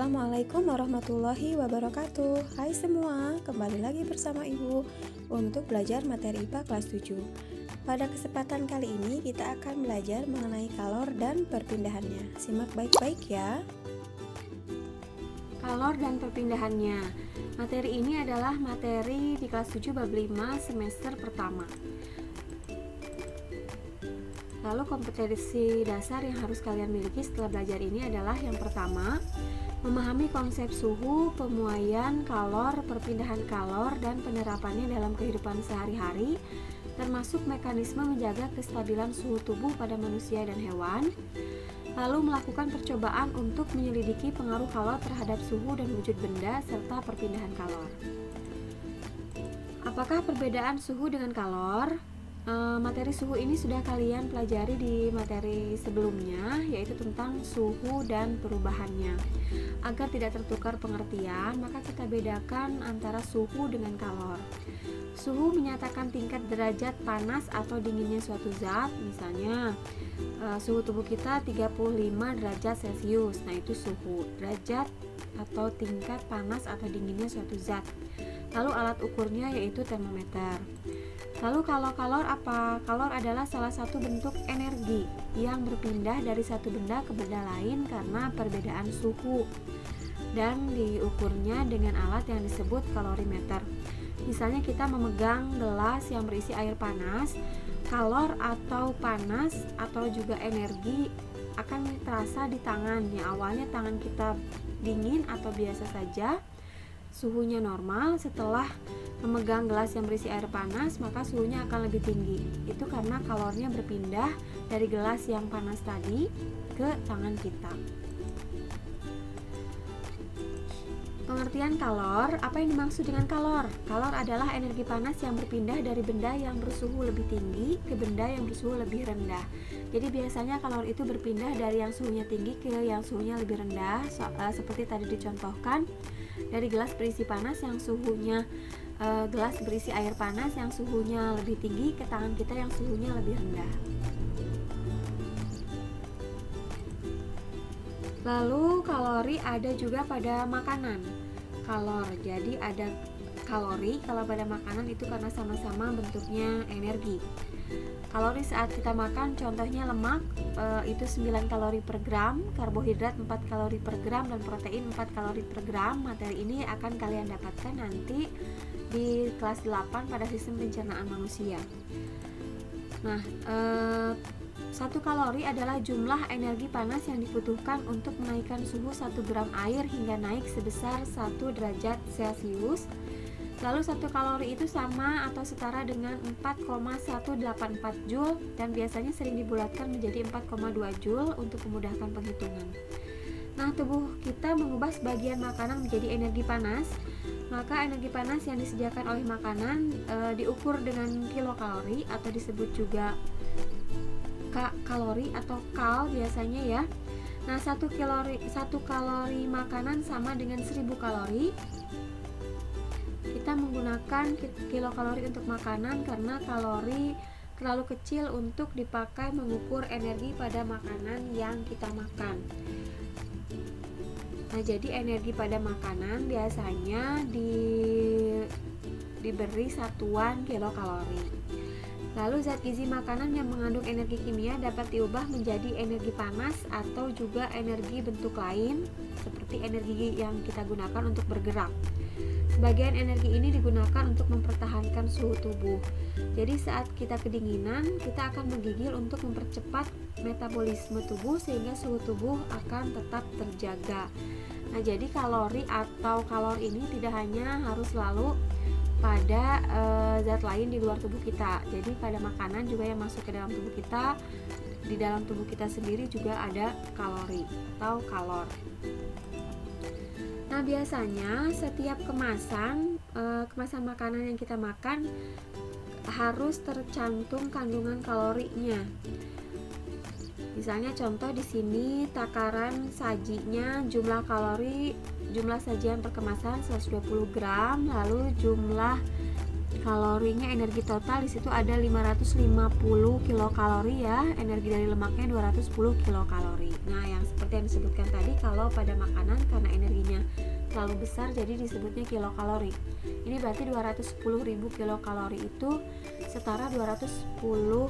Assalamualaikum warahmatullahi wabarakatuh. Hai semua, kembali lagi bersama Ibu untuk belajar materi IPA kelas 7. Pada kesempatan kali ini kita akan belajar mengenai kalor dan perpindahannya. Simak baik-baik ya. Kalor dan perpindahannya. Materi ini adalah materi di kelas 7 bab 5 semester pertama. Lalu kompetensi dasar yang harus kalian miliki setelah belajar ini adalah yang pertama, memahami konsep suhu, pemuaian kalor, perpindahan kalor, dan penerapannya dalam kehidupan sehari-hari, termasuk mekanisme menjaga kestabilan suhu tubuh pada manusia dan hewan. Lalu melakukan percobaan untuk menyelidiki pengaruh kalor terhadap suhu dan wujud benda, serta perpindahan kalor. Apakah perbedaan suhu dengan kalor? Materi suhu ini sudah kalian pelajari di materi sebelumnya, yaitu tentang suhu dan perubahannya. Agar tidak tertukar pengertian, maka kita bedakan antara suhu dengan kalor. Suhu menyatakan tingkat derajat panas atau dinginnya suatu zat, misalnya suhu tubuh kita 35 derajat Celcius. Nah, itu suhu, derajat atau tingkat panas atau dinginnya suatu zat. Lalu alat ukurnya yaitu termometer. Lalu kalau kalor apa? Kalor adalah salah satu bentuk energi yang berpindah dari satu benda ke benda lain karena perbedaan suhu, dan diukurnya dengan alat yang disebut kalorimeter. Misalnya kita memegang gelas yang berisi air panas, kalor atau panas atau juga energi akan terasa di tangan. Ya, awalnya tangan kita dingin atau biasa saja, suhunya normal. Setelah memegang gelas yang berisi air panas, maka suhunya akan lebih tinggi. Itu karena kalornya berpindah dari gelas yang panas tadi ke tangan kita. Pengertian kalor, apa yang dimaksud dengan kalor? Kalor adalah energi panas yang berpindah dari benda yang bersuhu lebih tinggi ke benda yang bersuhu lebih rendah. Jadi biasanya kalor itu berpindah dari yang suhunya tinggi ke yang suhunya lebih rendah, seperti tadi dicontohkan, dari gelas berisi panas yang suhunya gelas berisi air panas yang suhunya lebih tinggi ke tangan kita yang suhunya lebih rendah. Lalu kalori ada juga pada makanan. Kalor, jadi ada kalori kalau pada makanan itu karena sama-sama bentuknya energi. Kalori saat kita makan, contohnya lemak itu 9 kalori per gram, karbohidrat 4 kalori per gram, dan protein 4 kalori per gram. Materi ini akan kalian dapatkan nanti di kelas 8 pada sistem pencernaan manusia. Nah, 1 kalori adalah jumlah energi panas yang dibutuhkan untuk menaikkan suhu 1 gram air hingga naik sebesar 1 derajat Celcius. Lalu 1 kalori itu sama atau setara dengan 4,184 Joule, dan biasanya sering dibulatkan menjadi 4,2 Joule untuk memudahkan penghitungan. Nah, tubuh kita mengubah sebagian makanan menjadi energi panas. Maka energi panas yang disediakan oleh makanan diukur dengan kilokalori atau disebut juga kalori atau kal biasanya ya. Nah, 1 kalori makanan sama dengan 1000 kalori. Kita menggunakan kilokalori untuk makanan karena kalori terlalu kecil untuk dipakai mengukur energi pada makanan yang kita makan. Nah, jadi energi pada makanan biasanya diberi satuan kilokalori. Lalu zat gizi makanan yang mengandung energi kimia dapat diubah menjadi energi panas atau juga energi bentuk lain, seperti energi yang kita gunakan untuk bergerak. Sebagian energi ini digunakan untuk mempertahankan suhu tubuh. Jadi saat kita kedinginan, kita akan menggigil untuk mempercepat metabolisme tubuh sehingga suhu tubuh akan tetap terjaga. Nah, jadi kalori atau kalor ini tidak hanya harus selalu pada zat lain di luar tubuh kita. Jadi pada makanan juga yang masuk ke dalam tubuh kita, di dalam tubuh kita sendiri juga ada kalori atau kalor. Nah, biasanya setiap kemasan makanan yang kita makan harus tercantum kandungan kalorinya. Misalnya contoh di sini takaran sajinya jumlah kalori jumlah sajian per kemasan 120 gram, lalu jumlah kalorinya, energi total di situ ada 550 kilokalori ya, energi dari lemaknya 210 kilokalori. Nah, yang seperti yang disebutkan tadi, kalau pada makanan karena energinya terlalu besar jadi disebutnya kilokalori. Ini berarti 210.000 kilokalori itu setara 210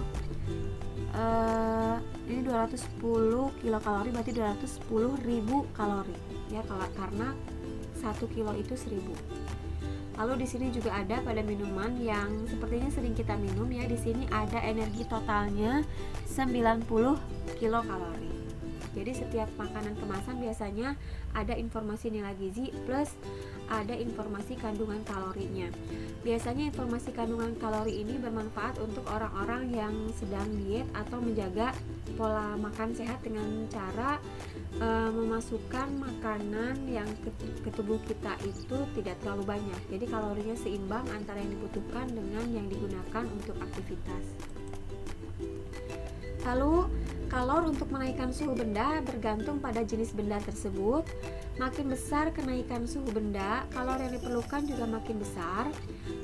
ini 210 kilokalori berarti 210.000 kalori ya, karena 1 kilo itu 1000. Lalu di sini juga ada pada minuman yang sepertinya sering kita minum ya, di sini ada energi totalnya 90 kilokalori. Jadi setiap makanan kemasan biasanya ada informasi nilai gizi plus ada informasi kandungan kalorinya. Biasanya informasi kandungan kalori ini bermanfaat untuk orang-orang yang sedang diet atau menjaga pola makan sehat dengan cara memasukkan makanan yang ke tubuh kita itu tidak terlalu banyak. Jadi kalorinya seimbang antara yang dibutuhkan dengan yang digunakan untuk aktivitas. Lalu kalor untuk menaikkan suhu benda bergantung pada jenis benda tersebut. Makin besar kenaikan suhu benda, kalor yang diperlukan juga makin besar.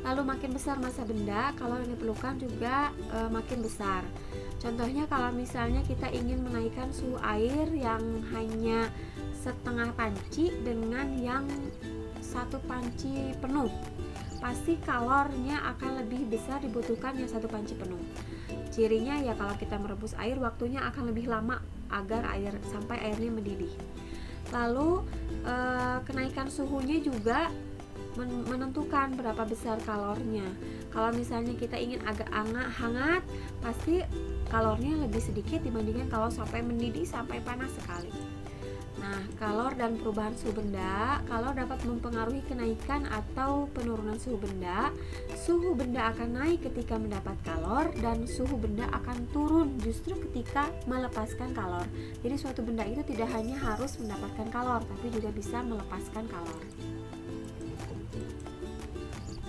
Lalu makin besar massa benda, kalor yang diperlukan juga makin besar. Contohnya kalau misalnya kita ingin menaikkan suhu air yang hanya setengah panci dengan yang satu panci penuh, pasti kalornya akan lebih besar dibutuhkan yang satu panci penuh. Cirinya ya kalau kita merebus air waktunya akan lebih lama agar sampai airnya mendidih. Lalu kenaikan suhunya juga menentukan berapa besar kalornya. Kalau misalnya kita ingin agak hangat, pasti kalornya lebih sedikit dibandingkan kalau sampai mendidih sampai panas sekali. Nah, kalor dan perubahan suhu benda. Kalor dapat mempengaruhi kenaikan atau penurunan suhu benda. Suhu benda akan naik ketika mendapat kalor dan suhu benda akan turun justru ketika melepaskan kalor. Jadi suatu benda itu tidak hanya harus mendapatkan kalor, tapi juga bisa melepaskan kalor.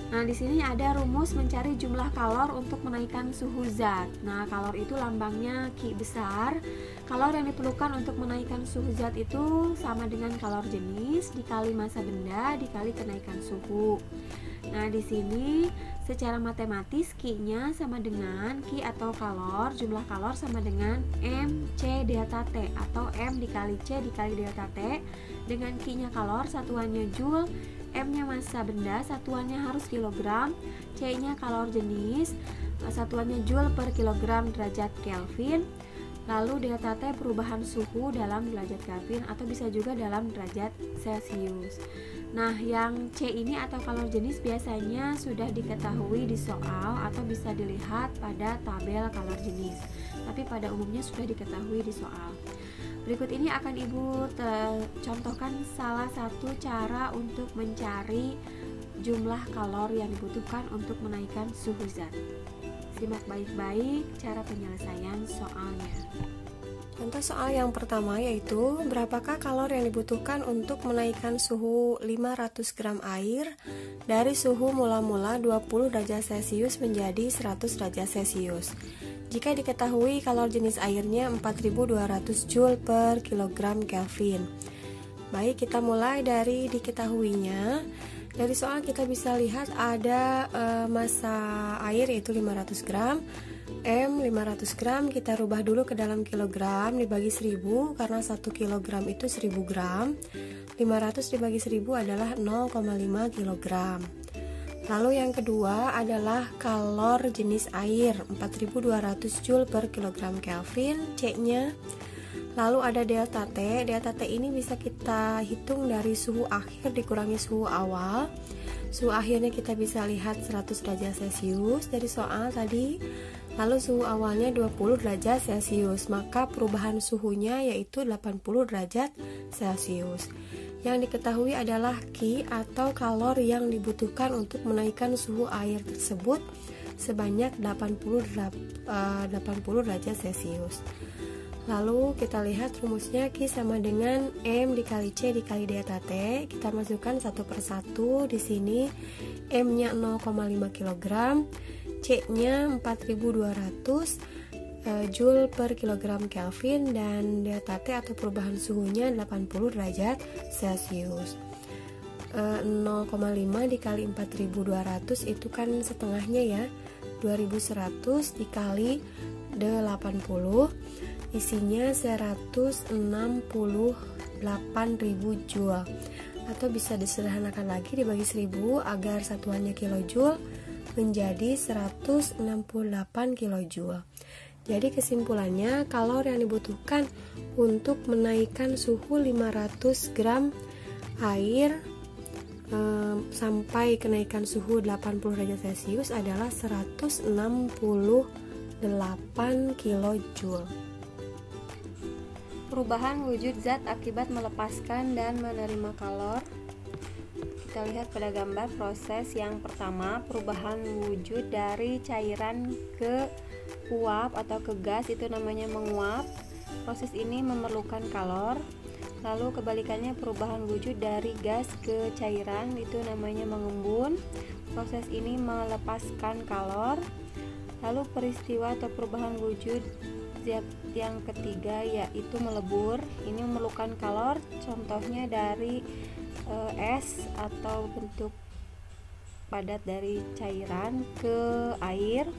Nah, di sini ada rumus mencari jumlah kalor untuk menaikkan suhu zat. Nah, kalor itu lambangnya Ki besar. Kalor yang diperlukan untuk menaikkan suhu zat itu sama dengan kalor jenis dikali massa benda dikali kenaikan suhu. Nah, di sini secara matematis Ki-nya sama dengan Ki atau kalor, jumlah kalor sama dengan MC delta T atau M dikali C dikali delta T. Dengan Ki-nya kalor, satuannya Joule, M-nya massa benda, satuannya harus kilogram, C-nya kalor jenis, satuannya Joule per kilogram derajat Kelvin. Lalu delta T perubahan suhu dalam derajat Kelvin atau bisa juga dalam derajat Celcius. Nah, yang C ini atau kalor jenis biasanya sudah diketahui di soal atau bisa dilihat pada tabel kalor jenis. Tapi pada umumnya sudah diketahui di soal. Berikut ini akan Ibu contohkan salah satu cara untuk mencari jumlah kalor yang dibutuhkan untuk menaikkan suhu zat. Simak baik-baik cara penyelesaian soalnya. Contoh soal yang pertama yaitu berapakah kalor yang dibutuhkan untuk menaikkan suhu 500 gram air dari suhu mula-mula 20 derajat Celcius menjadi 100 derajat Celcius. Jika diketahui kalor jenis airnya 4200 Joule per kilogram Kelvin. Baik, kita mulai dari diketahuinya. Dari soal kita bisa lihat ada massa air yaitu 500 gram. M 500 gram kita rubah dulu ke dalam kilogram dibagi 1000 karena 1 kilogram itu 1000 gram. 500 dibagi 1000 adalah 0,5 kilogram. Lalu yang kedua adalah kalor jenis air 4200 Joule per kilogram Kelvin, C-nya. Lalu ada delta T. Delta T ini bisa kita hitung dari suhu akhir dikurangi suhu awal. Suhu akhirnya kita bisa lihat 100 derajat Celcius dari soal tadi. Lalu suhu awalnya 20 derajat Celcius, maka perubahan suhunya yaitu 80 derajat Celcius. Yang diketahui adalah Ki atau kalor yang dibutuhkan untuk menaikkan suhu air tersebut sebanyak 80 derajat Celcius. Lalu kita lihat rumusnya Ki sama dengan M dikali C dikali delta T. Kita masukkan satu persatu di sini. M-nya 0,5 kg, C-nya 4200 Joule per kilogram Kelvin dan delta T atau perubahan suhunya 80 derajat Celcius. 0,5 dikali 4200 itu kan setengahnya ya, 2100 dikali 80, isinya 168.000 joule, atau bisa disederhanakan lagi dibagi 1000 agar satuannya kilojoule menjadi 168 kilojoule. Jadi kesimpulannya, kalori yang dibutuhkan untuk menaikkan suhu 500 gram air sampai kenaikan suhu 80 derajat Celcius adalah 168 kilojoule. Perubahan wujud zat akibat melepaskan dan menerima kalor. Kita lihat pada gambar proses yang pertama, perubahan wujud dari cairan ke uap atau ke gas, itu namanya menguap. Proses ini memerlukan kalor. Lalu kebalikannya, perubahan wujud dari gas ke cairan, itu namanya mengembun. Proses ini melepaskan kalor. Lalu peristiwa atau perubahan wujud zat yang ketiga yaitu melebur. Ini memerlukan kalor. Contohnya dari es atau bentuk padat dari cairan ke air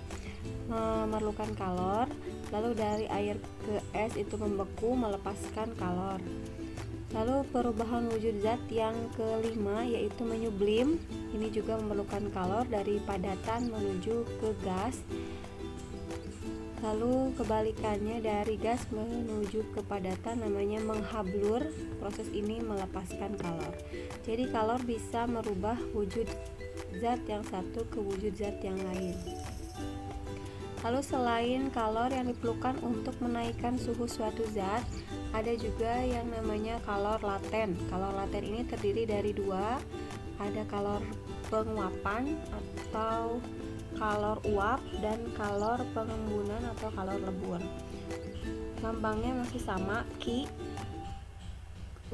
memerlukan kalor. Lalu dari air ke es itu membeku, melepaskan kalor. Lalu perubahan wujud zat yang kelima yaitu menyublim. Ini juga memerlukan kalor dari padatan menuju ke gas. Lalu kebalikannya dari gas menuju ke padatan namanya menghablur. Proses ini melepaskan kalor. Jadi kalor bisa merubah wujud zat yang satu ke wujud zat yang lain. Lalu selain kalor yang diperlukan untuk menaikkan suhu suatu zat, ada juga yang namanya kalor laten. Kalor laten ini terdiri dari dua, ada kalor penguapan atau kalor uap dan kalor pengembunan atau kalor lebur. Gampangnya masih sama, Q.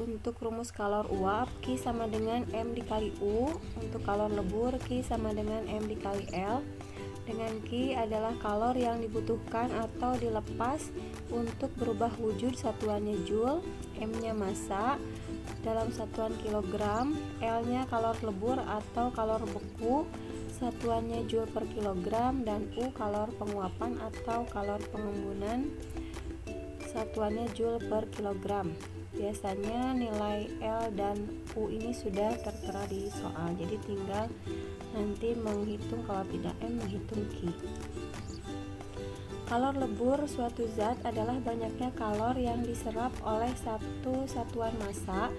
Untuk rumus kalor uap, Q sama dengan M dikali U. Untuk kalor lebur, Q sama dengan M dikali L. Dengan Q adalah kalor yang dibutuhkan atau dilepas untuk berubah wujud, satuannya joule, M-nya massa dalam satuan kilogram, L-nya kalor lebur atau kalor beku, satuannya joule per kilogram, dan U kalor penguapan atau kalor pengembunan, satuannya joule per kilogram. Biasanya nilai L dan U ini sudah tertera di soal, jadi tinggal nanti menghitung, kalau tidak M menghitung Q. Kalor lebur suatu zat adalah banyaknya kalor yang diserap oleh satu satuan massa,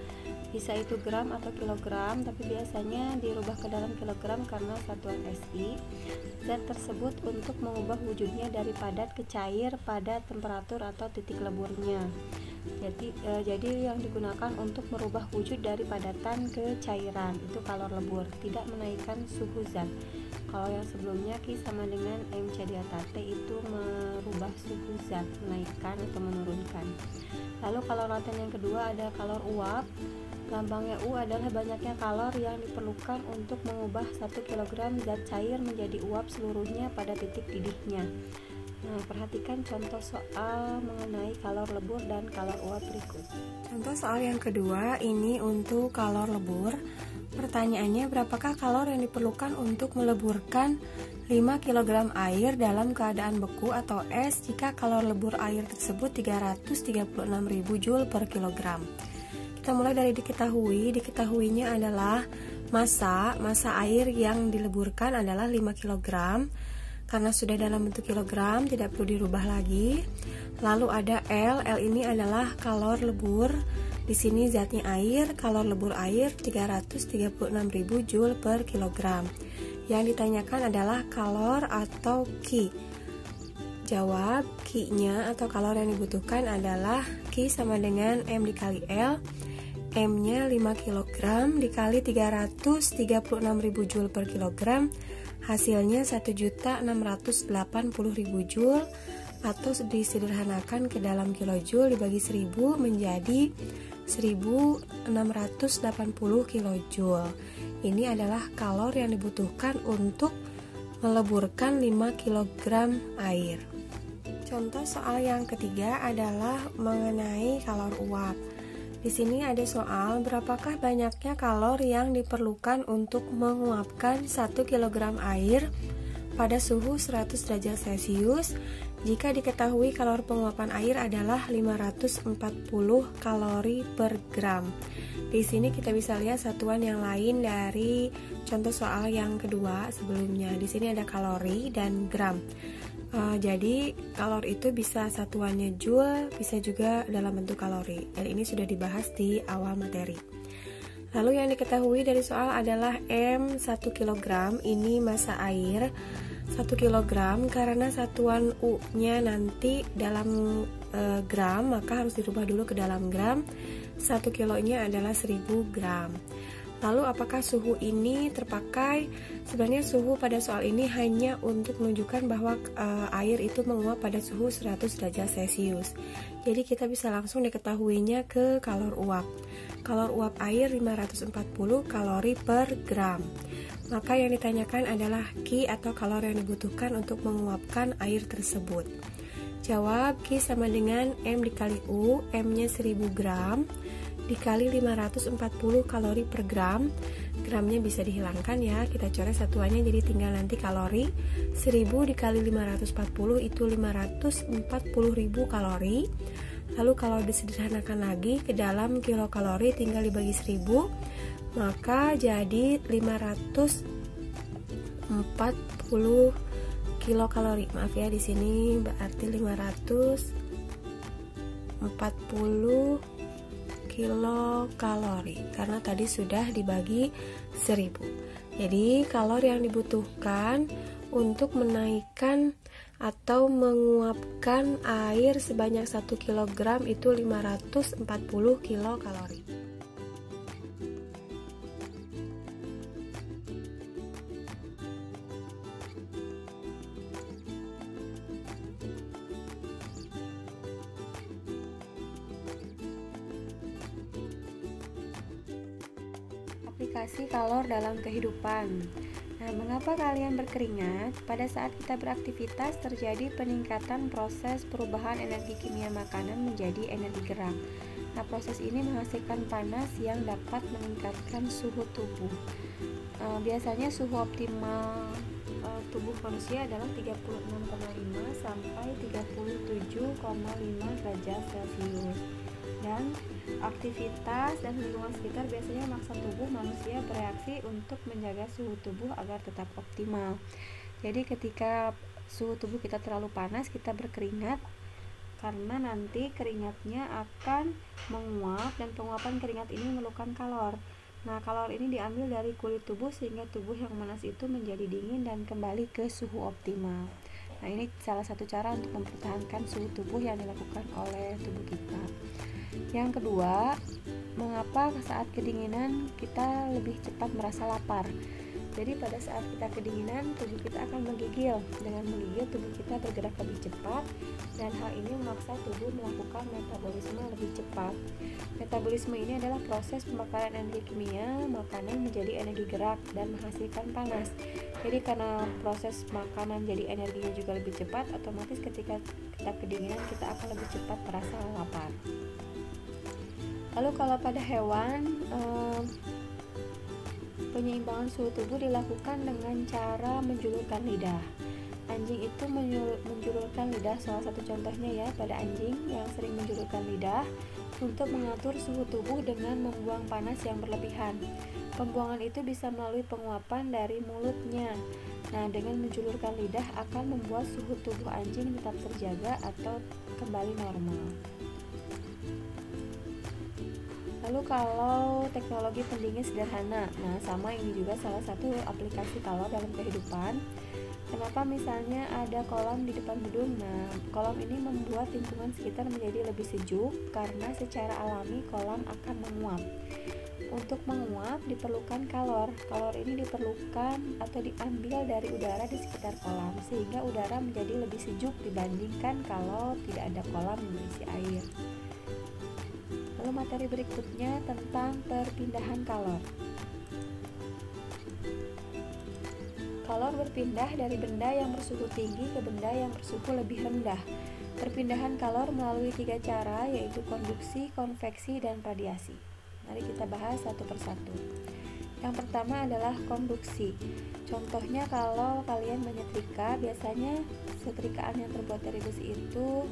bisa itu gram atau kilogram, tapi biasanya dirubah ke dalam kilogram karena satuan SI. Zat tersebut untuk mengubah wujudnya dari padat ke cair pada temperatur atau titik leburnya. Jadi yang digunakan untuk merubah wujud dari padatan ke cairan itu kalor lebur, tidak menaikkan suhu zat. Kalau yang sebelumnya Q sama dengan MC delta T itu merubah suhu zat, menaikkan atau menurunkan. Lalu kalor laten yang kedua ada kalor uap. Gampangnya U adalah banyaknya kalor yang diperlukan untuk mengubah 1 kg zat cair menjadi uap seluruhnya pada titik didihnya. Nah, perhatikan contoh soal mengenai kalor lebur dan kalor uap berikut. Contoh soal yang kedua ini untuk kalor lebur. Pertanyaannya, berapakah kalor yang diperlukan untuk meleburkan 5 kg air dalam keadaan beku atau es jika kalor lebur air tersebut 336.000 joule per kilogram. Kita mulai dari diketahuinya adalah massa air yang dileburkan adalah 5 kg. Karena sudah dalam bentuk kilogram, tidak perlu dirubah lagi. Lalu ada L ini adalah kalor lebur. Di sini zatnya air, kalor lebur air 336.000 joule per kilogram. Yang ditanyakan adalah kalor atau Q. Jawab, Q-nya atau kalor yang dibutuhkan adalah Q sama dengan M dikali L. M-nya 5 kg dikali 336.000 joule per kilogram. Hasilnya 1.680.000 joule, atau disederhanakan ke dalam kilojoule dibagi 1000 menjadi 1.680 kilojoule. Ini adalah kalor yang dibutuhkan untuk meleburkan 5 kg air. Contoh soal yang ketiga adalah mengenai kalor uap. Di sini ada soal, berapakah banyaknya kalor yang diperlukan untuk menguapkan 1 kg air pada suhu 100 derajat Celcius jika diketahui kalor penguapan air adalah 540 kalori per gram. Di sini kita bisa lihat satuan yang lain dari contoh soal yang kedua sebelumnya. Di sini ada kalori dan gram. Jadi kalor itu bisa satuannya joule, bisa juga dalam bentuk kalori. Dan ini sudah dibahas di awal materi. Lalu yang diketahui dari soal adalah M 1 kg, ini massa air 1 kg, karena satuan U-nya nanti dalam gram, maka harus dirubah dulu ke dalam gram. 1 kilonya adalah 1000 gram. Lalu apakah suhu ini terpakai? Sebenarnya suhu pada soal ini hanya untuk menunjukkan bahwa air itu menguap pada suhu 100 derajat Celcius. Jadi kita bisa langsung diketahuinya ke kalor uap. Kalor uap air 540 kalori per gram. Maka yang ditanyakan adalah Q atau kalor yang dibutuhkan untuk menguapkan air tersebut. Jawab, Q sama dengan M dikali U, M-nya 1000 gram dikali 540 kalori per gram. Gramnya bisa dihilangkan ya, kita coret satuannya jadi tinggal nanti kalori. 1000 dikali 540 itu 540.000 kalori. Lalu kalau disederhanakan lagi ke dalam kilokalori tinggal dibagi 1000, maka jadi 540 kilokalori. Maaf ya, di sini berarti 540 kilokalori karena tadi sudah dibagi 1000. Jadi kalor yang dibutuhkan untuk menaikkan atau menguapkan air sebanyak 1 kg itu 540 kilokalori. Aplikasi kalor dalam kehidupan. Nah, mengapa kalian berkeringat? Pada saat kita beraktivitas terjadi peningkatan proses perubahan energi kimia makanan menjadi energi gerak. Nah, proses ini menghasilkan panas yang dapat meningkatkan suhu tubuh. Biasanya suhu optimal tubuh manusia adalah 36,5 sampai 37,5 derajat Celcius. Dan aktivitas dan lingkungan sekitar biasanya memaksa tubuh manusia bereaksi untuk menjaga suhu tubuh agar tetap optimal. Jadi ketika suhu tubuh kita terlalu panas, kita berkeringat karena nanti keringatnya akan menguap dan penguapan keringat ini memerlukan kalor. Nah, kalor ini diambil dari kulit tubuh sehingga tubuh yang panas itu menjadi dingin dan kembali ke suhu optimal. Nah, ini salah satu cara untuk mempertahankan suhu tubuh yang dilakukan oleh tubuh kita. Yang kedua, mengapa saat kedinginan kita lebih cepat merasa lapar? Jadi pada saat kita kedinginan, tubuh kita akan menggigil. Dengan menggigil, tubuh kita bergerak lebih cepat dan hal ini memaksa tubuh melakukan metabolisme lebih cepat. Metabolisme ini adalah proses pembakaran energi kimia makanan menjadi energi gerak dan menghasilkan panas. Jadi karena proses makanan jadi energinya juga lebih cepat, otomatis ketika kita kedinginan kita akan lebih cepat merasa lapar. Lalu kalau pada hewan, penyeimbangan suhu tubuh dilakukan dengan cara menjulurkan lidah. Anjing itu menjulurkan lidah, salah satu contohnya ya pada anjing yang sering menjulurkan lidah untuk mengatur suhu tubuh dengan membuang panas yang berlebihan. Pembuangan itu bisa melalui penguapan dari mulutnya. Nah, dengan menjulurkan lidah akan membuat suhu tubuh anjing tetap terjaga atau kembali normal. Lalu kalau teknologi pendingin sederhana, nah sama ini juga salah satu aplikasi kalor dalam kehidupan. Kenapa misalnya ada kolam di depan gedung? Nah, kolam ini membuat lingkungan sekitar menjadi lebih sejuk karena secara alami kolam akan menguap. Untuk menguap diperlukan kalor. Kalor ini diperlukan atau diambil dari udara di sekitar kolam sehingga udara menjadi lebih sejuk dibandingkan kalau tidak ada kolam yang berisi air. Lalu materi berikutnya tentang perpindahan kalor. Kalor berpindah dari benda yang bersuhu tinggi ke benda yang bersuhu lebih rendah. Perpindahan kalor melalui 3 cara, yaitu konduksi, konveksi, dan radiasi. Mari kita bahas satu persatu. Yang pertama adalah konduksi. Contohnya kalau kalian menyetrika, biasanya setrikaan yang terbuat dari besi itu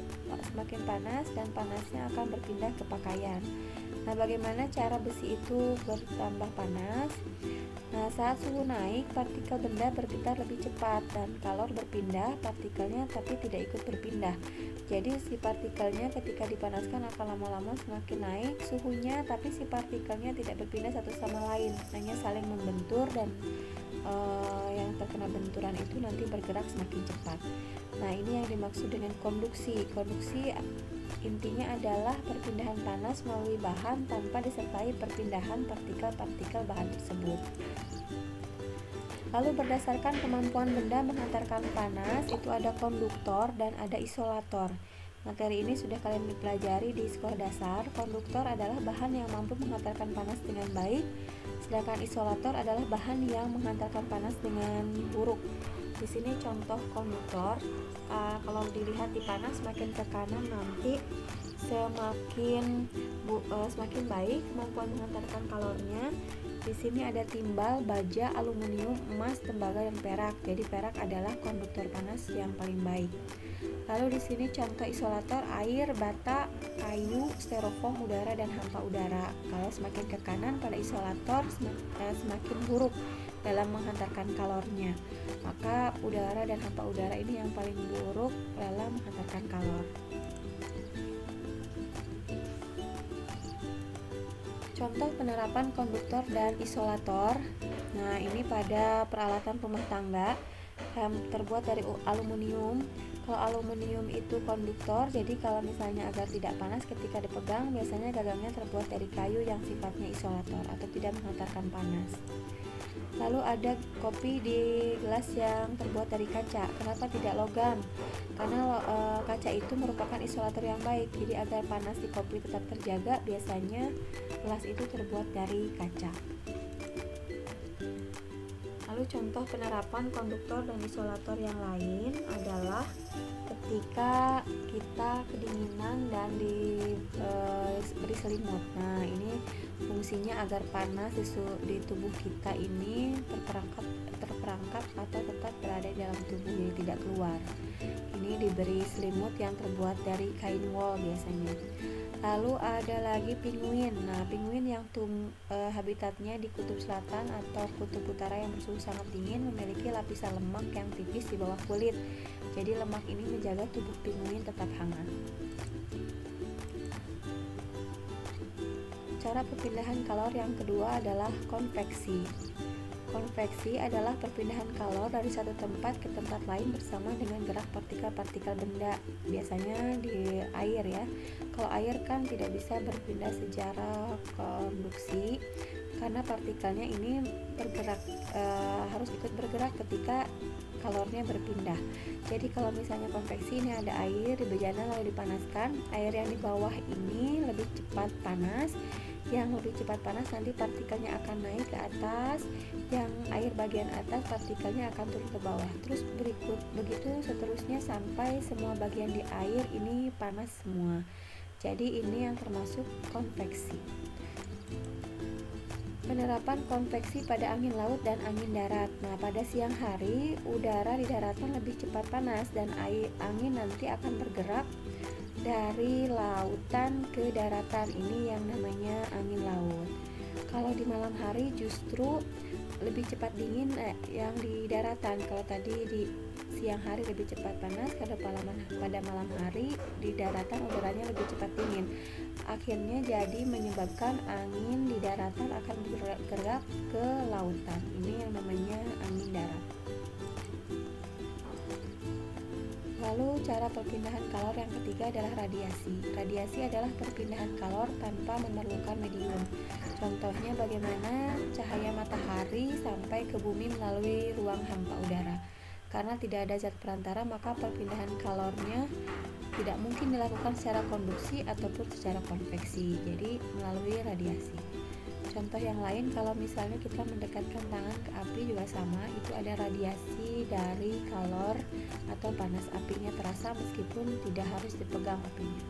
semakin panas dan panasnya akan berpindah ke pakaian. Nah, bagaimana cara besi itu bertambah panas? Nah, saat suhu naik, partikel benda bergetar lebih cepat dan kalor berpindah, partikelnya tapi tidak ikut berpindah. Jadi si partikelnya ketika dipanaskan akan lama-lama semakin naik suhunya, tapi si partikelnya tidak berpindah satu sama lain, hanya saling membentur dan yang terkena benturan itu nanti bergerak semakin cepat. Nah, ini yang dimaksud dengan konduksi. Konduksi intinya adalah perpindahan panas melalui bahan tanpa disertai perpindahan partikel-partikel bahan tersebut. Lalu berdasarkan kemampuan benda menghantarkan panas, itu ada konduktor dan ada isolator. Materi ini sudah kalian pelajari di sekolah dasar. Konduktor adalah bahan yang mampu menghantarkan panas dengan baik, sedangkan isolator adalah bahan yang menghantarkan panas dengan buruk. Di sini contoh konduktor, kalau dilihat di panas semakin ke kanan nanti semakin baik kemampuan menghantarkan kalornya. Di sini ada timbal, baja, aluminium, emas, tembaga, dan perak. Jadi perak adalah konduktor panas yang paling baik. Lalu di sini contoh isolator, air, bata, kayu, styrofoam, udara, dan hampa udara. Kalau semakin ke kanan pada isolator semakin buruk dalam menghantarkan kalornya. Maka udara dan hampa udara ini yang paling buruk dalam menghantarkan kalor. Contoh penerapan konduktor dan isolator. Nah, ini pada peralatan rumah tangga yang terbuat dari aluminium. Kalau aluminium itu konduktor, jadi kalau misalnya agar tidak panas ketika dipegang, biasanya gagangnya terbuat dari kayu yang sifatnya isolator atau tidak menghantarkan panas. Lalu ada kopi di gelas yang terbuat dari kaca. Kenapa tidak logam? Karena kaca itu merupakan isolator yang baik. Jadi agar panas di kopi tetap terjaga, biasanya gelas itu terbuat dari kaca. Lalu contoh penerapan konduktor dan isolator yang lain adalah ketika kita kedinginan dan diberi selimut. Nah, ini fungsinya agar panas di tubuh kita ini terperangkap atau tetap berada di dalam tubuh, jadi tidak keluar. Ini diberi selimut yang terbuat dari kain wol biasanya. Lalu ada lagi pinguin. Nah, pinguin yang habitatnya di kutub selatan atau kutub utara yang bersuhu sangat dingin memiliki lapisan lemak yang tipis di bawah kulit. Jadi lemak ini menjaga tubuh pinguin tetap hangat. Cara perpindahan kalor yang kedua adalah konveksi. Konveksi adalah perpindahan kalor dari satu tempat ke tempat lain bersama dengan gerak partikel-partikel benda, biasanya di air ya. Kalau air kan tidak bisa berpindah secara konduksi karena partikelnya ini bergerak, harus ikut bergerak ketika kalornya berpindah. Jadi kalau misalnya konveksi, ini ada air di bejana lalu dipanaskan, air yang di bawah ini lebih cepat panas. Yang lebih cepat panas nanti partikelnya akan naik ke atas, yang air bagian atas partikelnya akan turun ke bawah. Terus begitu seterusnya sampai semua bagian di air ini panas semua. Jadi ini yang termasuk konveksi. Penerapan konveksi pada angin laut dan angin darat. Nah, pada siang hari udara di daratan lebih cepat panas dan angin nanti akan bergerak dari lautan ke daratan, ini yang namanya angin laut. Kalau di malam hari justru lebih cepat dingin yang di daratan. Kalau tadi di siang hari lebih cepat panas, pada malam hari di daratan udaranya lebih cepat dingin. Akhirnya jadi menyebabkan angin di daratan akan bergerak ke lautan. Ini yang namanya angin darat. Lalu cara perpindahan kalor yang ketiga adalah radiasi. Radiasi adalah perpindahan kalor tanpa memerlukan medium. Contohnya bagaimana cahaya matahari sampai ke bumi melalui ruang hampa udara. Karena tidak ada zat perantara, maka perpindahan kalornya tidak mungkin dilakukan secara konduksi ataupun secara konveksi, jadi melalui radiasi. Contoh yang lain, kalau misalnya kita mendekatkan tangan ke api juga sama, itu ada radiasi dari kalor atau panas apinya terasa meskipun tidak harus dipegang apinya.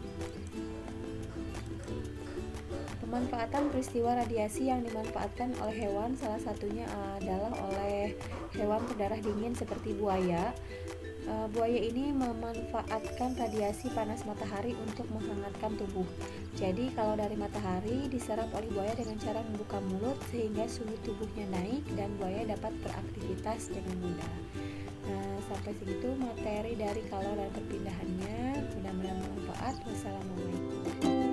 Pemanfaatan peristiwa radiasi yang dimanfaatkan oleh hewan salah satunya adalah oleh hewan berdarah dingin seperti buaya. Buaya ini memanfaatkan radiasi panas matahari untuk menghangatkan tubuh. Jadi kalau dari matahari diserap oleh buaya dengan cara membuka mulut sehingga suhu tubuhnya naik dan buaya dapat beraktivitas dengan mudah. Nah, sampai segitu materi dari kalor dan perpindahannya. Mudah-mudahan bermanfaat. Wassalamualaikum.